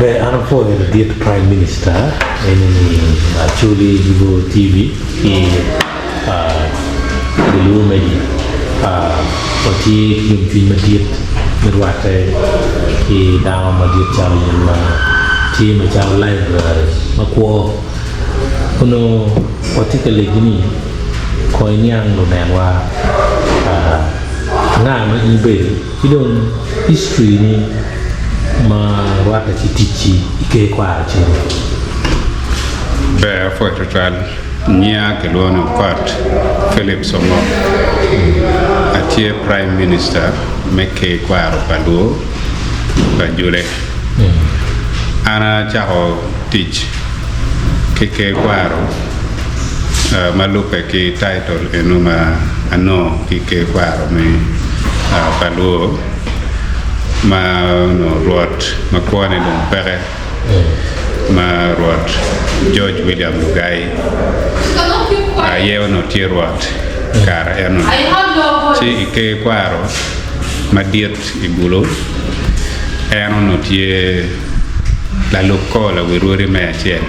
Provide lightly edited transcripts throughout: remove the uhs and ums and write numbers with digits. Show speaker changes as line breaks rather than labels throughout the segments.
Beh, hanno poi il Prime Minister in Acholi TV e dell'uomo di poti film di mirwate e da ma di team ciao library ma qua uno particularly gini ko nyang lo wa nga ma ibe idon history ni ma waka titichi ike kwa chini
be for total nya ke lono court Philip Somo atie prime minister meke Kwaro Palwo Pajule ana chao teach ke Kwaro malupe ki title enuma ano ke Kwaro me Palwo ma no rot ma kwane dum pere ma rot George William Lugai ayew no tierwat kar eno ci ke Kwaro ma diet ibulo eno no tie la lokola wiruri me achien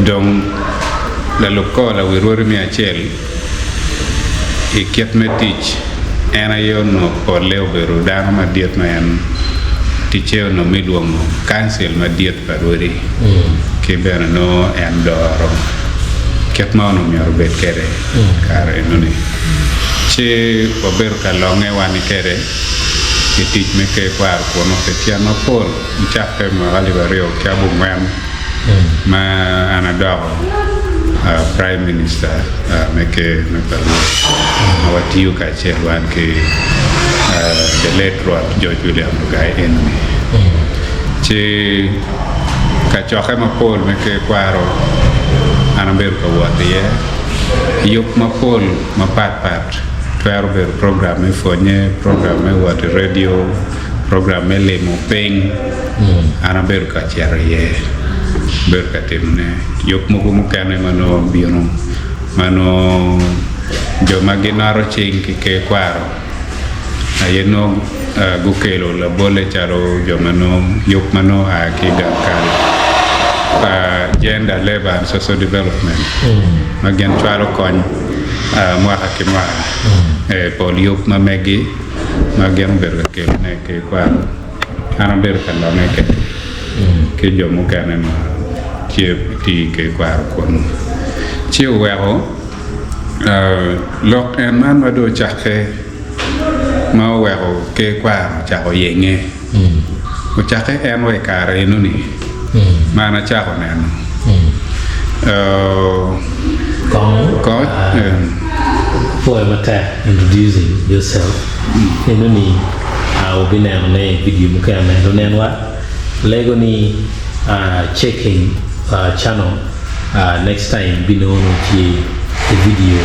donc la lokola wiruri me achien ikiet me tich ena yo no por leo beru dano ma diet ma en ticheo no miluong council ma diet paruri ke bena no en doro ket ma no mi arbet kere kare no ni che ober ka longe wani kere ke tich me ke Kwaro ko no ke tiano por chape ma Aliba reo ke abu ma anadoro prime minister meke Palwo awatiyo ka cherwan ke the late Lord George William Lugai enemy che ka choke ma pol meke Kwaro anamber ka watiye yop ma pol ma pat twero ber program e fonye program e wat radio program e le mo peng anamber ka cherye berkatimne yok mo kumukane mano biono mano jo maginaro chinki ke Kwaro ayeno gukelo la bole charo jo mano yok mano akiga kal gender labor and social development magen chwalo kon mwaka kimwa pol yok mamegi magen berkel ne ke Kwaro ana berkal la ne ke jo mukane ma ti ke Kwaro kon chi wero lok en man ma do chakke ma wero ke Kwaro chako yenge o chakke en we kare no ni mana chako nen
ko for introducing yourself eno ni au bina ne video mukame do nenwa lego ni checking channel next time binono ti video